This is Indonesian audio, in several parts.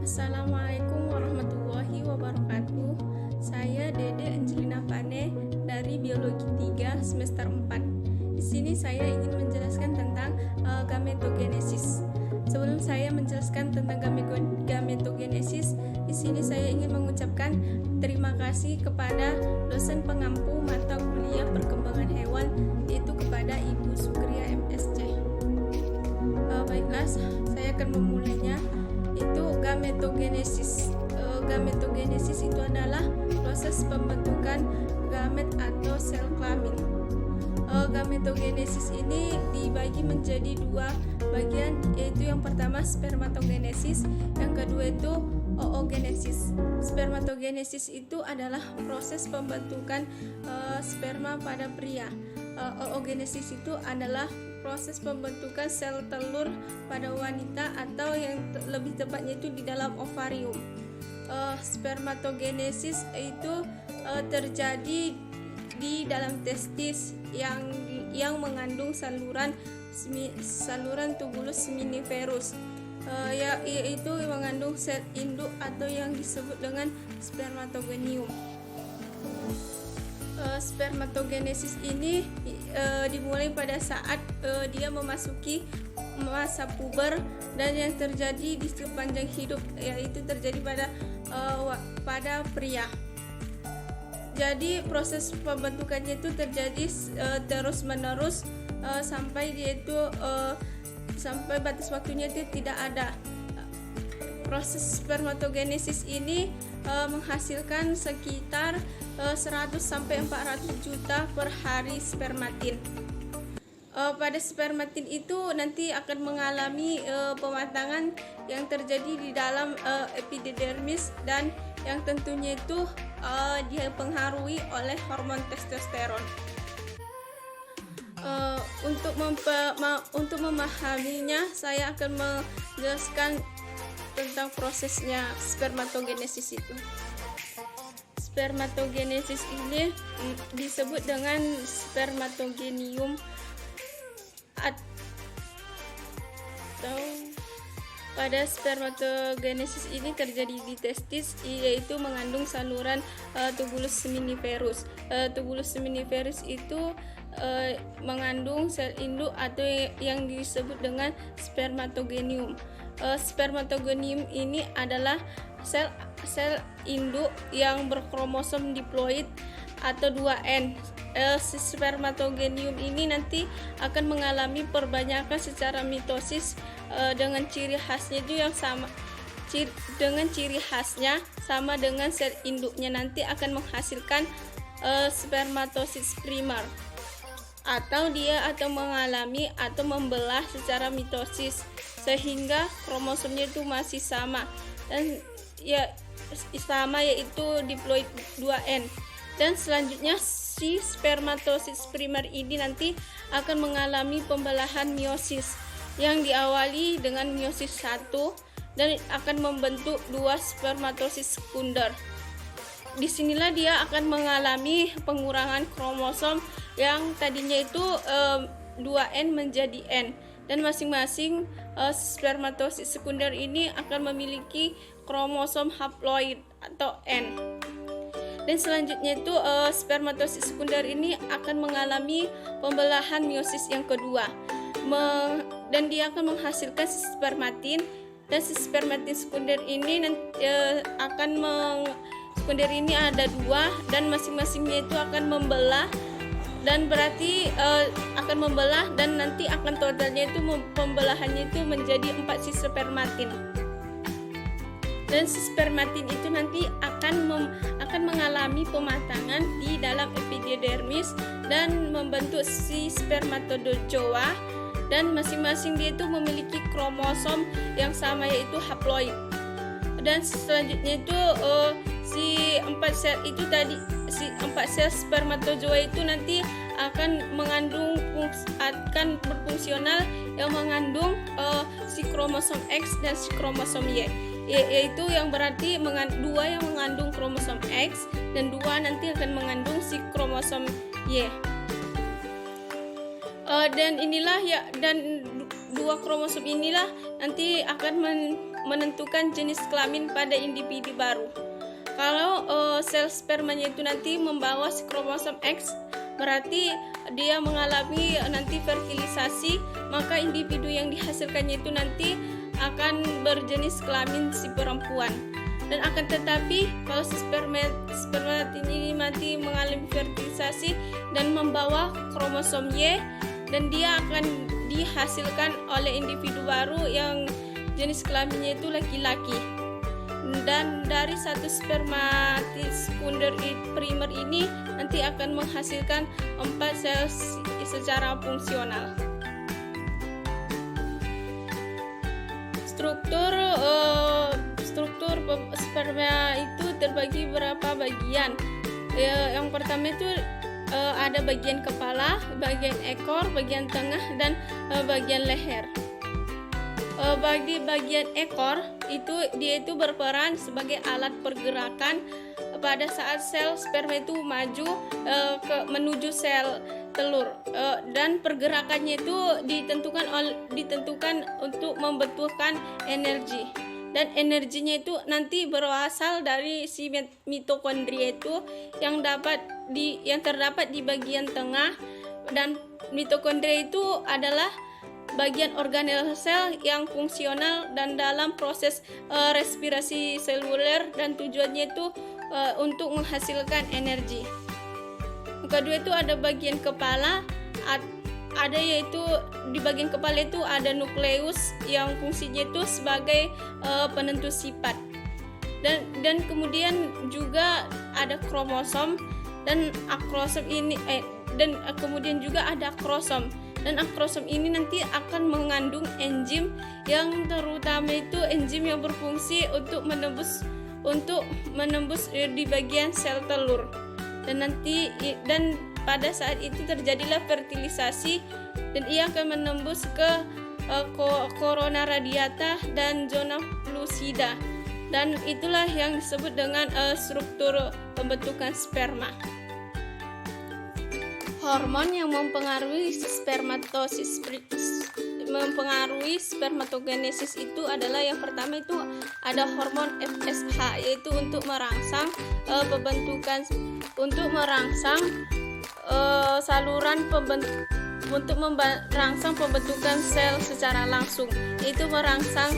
Assalamualaikum warahmatullahi wabarakatuh. Saya Dede Angelina Pane dari Biologi 3 semester 4. Di sini saya ingin menjelaskan tentang gametogenesis. Sebelum saya menjelaskan tentang gametogenesis, di sini saya ingin mengucapkan terima kasih kepada dosen pengampu mata kuliah perkembangan hewan, yaitu kepada Ibu Sukria MSc. Baiklah, saya akan memulainya. Itu gametogenesis. Gametogenesis itu adalah proses pembentukan gamet atau sel kelamin. Gametogenesis ini dibagi menjadi dua bagian, yaitu yang pertama spermatogenesis, yang kedua itu oogenesis. Spermatogenesis itu adalah proses pembentukan sperma pada pria. Oogenesis itu adalah proses pembentukan sel telur pada wanita, atau yang lebih tepatnya itu di dalam ovarium. Spermatogenesis itu terjadi di dalam testis yang mengandung saluran tubulus seminiferus, yaitu mengandung sel induk atau yang disebut dengan spermatogonium. Spermatogenesis ini dimulai pada saat dia memasuki masa puber, dan yang terjadi di sepanjang hidup, yaitu terjadi pada pria. Jadi proses pembentukannya itu terjadi terus menerus sampai dia itu sampai batas waktunya itu tidak ada. Proses spermatogenesis ini menghasilkan sekitar 100 sampai 400 juta per hari spermatin. Pada spermatin itu nanti akan mengalami pematangan yang terjadi di dalam epididermis, dan yang tentunya itu dipengaruhi oleh hormon testosteron. Untuk memahaminya, saya akan menjelaskan tentang prosesnya spermatogenesis itu. Spermatogenesis ini disebut dengan spermatogenium, atau pada spermatogenesis ini terjadi di testis, yaitu mengandung saluran tubulus seminiferus. Tubulus seminiferus itu mengandung sel induk atau yang disebut dengan spermatogenium. Spermatogonium ini adalah sel induk yang berkromosom diploid atau 2N. Spermatogenium ini nanti akan mengalami perbanyakan secara mitosis dengan ciri khasnya itu yang sama. Dengan ciri khasnya sama dengan sel induknya, nanti akan menghasilkan spermatosis primer, atau mengalami atau membelah secara mitosis sehingga kromosomnya itu masih sama, dan yaitu diploid 2N. Dan selanjutnya si spermatosis primer ini nanti akan mengalami pembelahan meiosis yang diawali dengan meiosis 1 dan akan membentuk 2 spermatosis sekunder. Disinilah dia akan mengalami pengurangan kromosom yang tadinya itu 2N menjadi N, dan masing-masing spermatosis sekunder ini akan memiliki kromosom haploid atau N. Dan selanjutnya itu spermatosis sekunder ini akan mengalami pembelahan meiosis yang kedua, dan dia akan menghasilkan spermatin, dan spermatin sekunder ini sekunder ini ada 2, dan masing-masingnya itu akan membelah, dan berarti akan membelah, dan nanti akan totalnya itu pembelahannya itu menjadi 4 spermatin. Dan spermatin itu nanti akan mengalami pematangan di dalam epididermis dan membentuk si spermatozoa, dan masing-masing dia itu memiliki kromosom yang sama, yaitu haploid. Dan selanjutnya itu si 4 sel spermatozoa itu nanti akan berfungsional yang mengandung si kromosom X dan si kromosom Y, yaitu yang berarti 2 yang mengandung kromosom X dan 2 nanti akan mengandung si kromosom Y. Dan 2 kromosom inilah nanti akan menentukan jenis kelamin pada individu baru. Kalau sel spermanya itu nanti membawa kromosom X, berarti dia mengalami nanti fertilisasi, maka individu yang dihasilkannya itu nanti akan berjenis kelamin si perempuan. Dan akan tetapi kalau sperma ini nanti mengalami fertilisasi dan membawa kromosom Y, dan dia akan dihasilkan oleh individu baru yang jenis kelaminnya itu laki-laki. Dan dari satu spermatis sekunder primer ini nanti akan menghasilkan 4 sel secara fungsional. Struktur sperma itu terbagi beberapa bagian. Yang pertama itu ada bagian kepala, bagian ekor, bagian tengah, dan bagian leher. Bagi bagian ekor dia itu berperan sebagai alat pergerakan pada saat sel sperma itu maju menuju sel telur, dan pergerakannya itu ditentukan untuk membutuhkan energi, dan energinya itu nanti berasal dari si mitokondria itu yang terdapat di bagian tengah. Dan mitokondria itu adalah bagian organel sel yang fungsional dan dalam proses respirasi seluler, dan tujuannya itu untuk menghasilkan energi. Kedua itu ada bagian kepala, yaitu di bagian kepala itu ada nukleus yang fungsinya itu sebagai penentu sifat, dan kemudian juga ada kromosom dan akrosom ini dan kemudian juga ada akrosom. Dan akrosom ini nanti akan mengandung enzim yang terutama itu enzim yang berfungsi untuk menembus di bagian sel telur. Dan pada saat itu terjadilah fertilisasi, dan ia akan menembus ke corona radiata dan zona lucida. Dan itulah yang disebut dengan struktur pembentukan sperma. Hormon yang mempengaruhi spermatogenesis itu adalah, yang pertama itu ada hormon FSH, yaitu untuk merangsang merangsang pembentukan sel secara langsung, yaitu merangsang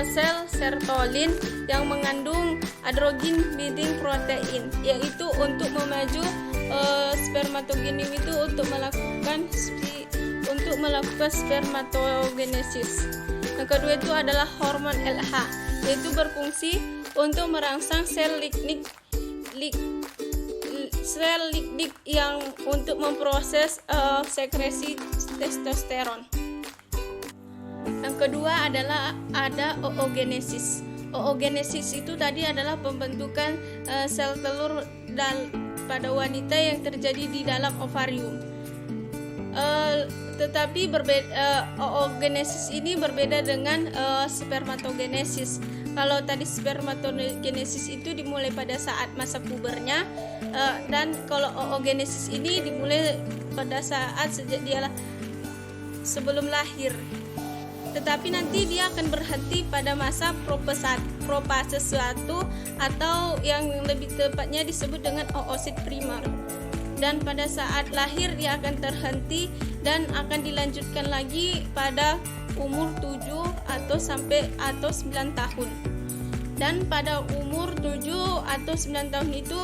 sel sertolin yang mengandung androgen binding protein, yaitu untuk memaju spermatogenim itu untuk melakukan spermatogenesis. Yang kedua itu adalah hormon LH, yaitu berfungsi untuk merangsang sel lignin yang untuk memproses sekresi testosteron. Yang kedua adalah ada oogenesis. Oogenesis itu tadi adalah pembentukan sel telur pada wanita yang terjadi di dalam ovarium. Tetapi oogenesis ini berbeda dengan spermatogenesis. Kalau tadi spermatogenesis itu dimulai pada saat masa pubernya, dan kalau oogenesis ini dimulai pada saat sebelum lahir. Tetapi nanti dia akan berhenti pada masa propase 1, atau yang lebih tepatnya disebut dengan oosit primer. Dan pada saat lahir dia akan terhenti dan akan dilanjutkan lagi pada umur 7 atau 9 tahun. Dan pada umur 7 atau 9 tahun itu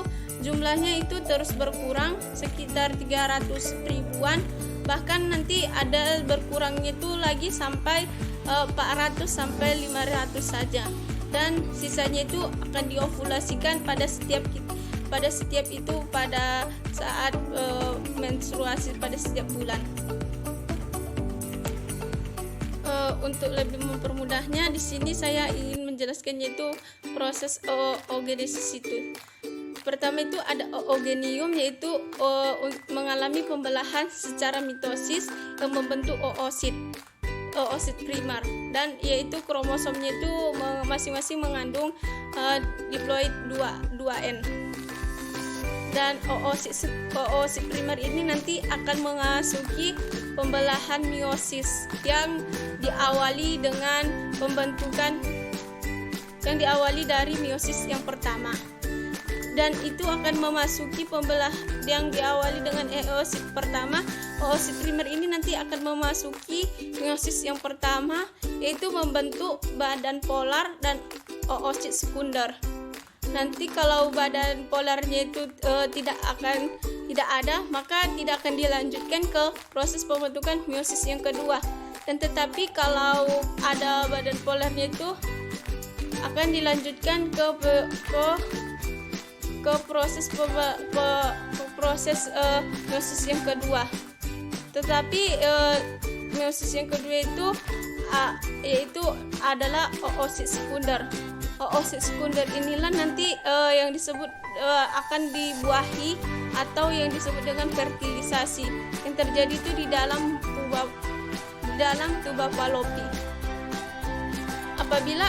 jumlahnya itu terus berkurang sekitar 300 ribuan. Bahkan nanti ada berkurangnya itu lagi sampai 400 sampai 500 saja. Dan sisanya itu akan diovulasikan pada setiap saat menstruasi pada setiap bulan. Untuk lebih mempermudahnya, di sini saya ingin menjelaskannya itu proses oogenesis itu. Pertama itu ada oogenium, yaitu mengalami pembelahan secara mitosis yang membentuk oosit primer, dan yaitu kromosomnya itu masing-masing mengandung diploid 2N. Dan oosit primer ini nanti akan memasuki pembelahan meiosis yang diawali dengan pembentukan yang diawali dari meiosis yang pertama. Dan itu akan memasuki yang diawali dengan oosit pertama. Oosit primer ini nanti akan memasuki meiosis yang pertama, yaitu membentuk badan polar dan oosit sekunder. Nanti kalau badan polarnya itu tidak ada, maka tidak akan dilanjutkan ke proses pembentukan meiosis yang kedua. Dan tetapi kalau ada badan polarnya itu akan dilanjutkan ke proses meiosis yang kedua. Tetapi meiosis yang kedua itu yaitu adalah oosit sekunder. Oosit sekunder inilah nanti yang disebut akan dibuahi atau yang disebut dengan fertilisasi yang terjadi itu di dalam tuba Fallopi. Apabila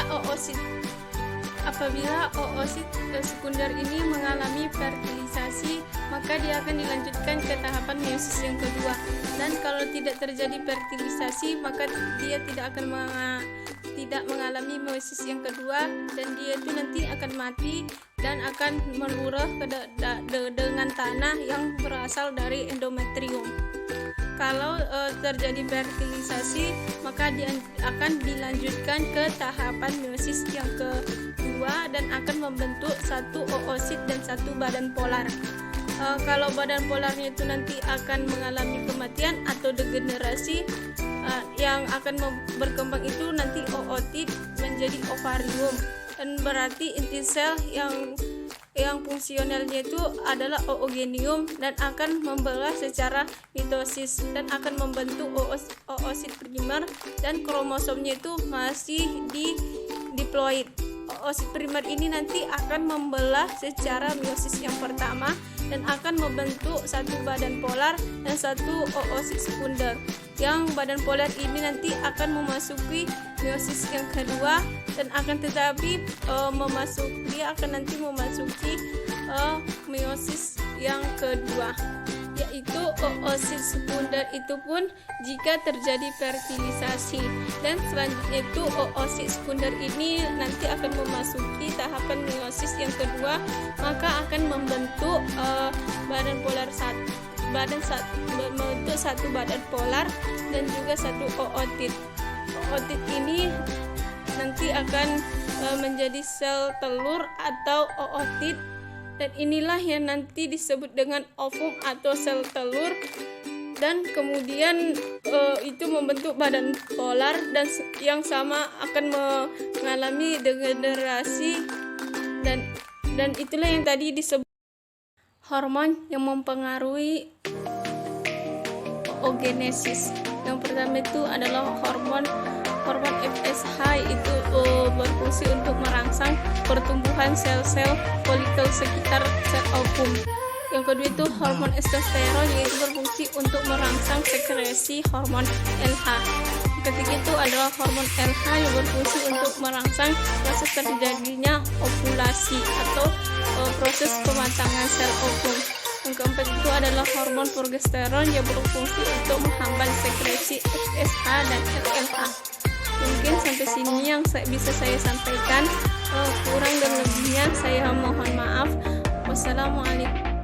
oosit sekunder ini mengalami fertilisasi, maka dia akan dilanjutkan ke tahapan meiosis yang kedua. Dan kalau tidak terjadi fertilisasi, maka dia tidak mengalami meiosis yang kedua, dan dia itu nanti akan mati dan akan meluruh dengan tanah yang berasal dari endometrium. Kalau terjadi fertilisasi, maka dia akan dilanjutkan ke tahapan meiosis yang kedua dan akan membentuk satu oosit dan satu badan polar. Kalau badan polarnya itu nanti akan mengalami kematian atau degenerasi, yang akan berkembang itu nanti ootit menjadi ovarium, dan berarti inti sel yang fungsionalnya itu adalah oogenium dan akan membelah secara mitosis dan akan membentuk oosit primer, dan kromosomnya itu masih di diploid. Oosit primer ini nanti akan membelah secara meiosis yang pertama dan akan membentuk satu badan polar dan satu oosit sekunder. Yang badan polar ini nanti akan memasuki meiosis yang kedua dan akan tetapi dia akan nanti memasuki meiosis yang kedua, yaitu oosit sekunder itu pun jika terjadi fertilisasi. Dan selanjutnya itu oosit sekunder ini nanti akan memasuki tahapan meiosis yang kedua, maka akan membentuk membentuk satu badan polar dan juga satu ootit. Ootit ini nanti akan menjadi sel telur atau ootit, dan inilah yang nanti disebut dengan ovum atau sel telur, dan kemudian itu membentuk badan polar dan yang sama akan mengalami degenerasi, dan itulah yang tadi disebut hormon yang mempengaruhi oogenesis. Yang pertama itu adalah hormon FSH, itu berfungsi untuk merangsang pertumbuhan sel-sel folikel sekitar sel ovum. Yang kedua itu hormon testosteron, yaitu berfungsi untuk merangsang sekresi hormon LH. Yang ketiga itu adalah hormon LH yang berfungsi untuk merangsang proses terjadinya ovulasi atau proses pematangan sel ovum. Yang keempat itu adalah hormon progesteron yang berfungsi untuk menghambat sekresi FSH dan LH. Mungkin sampai sini yang bisa saya sampaikan. Kurang dan lebihnya saya mohon maaf. Wassalamualaikum.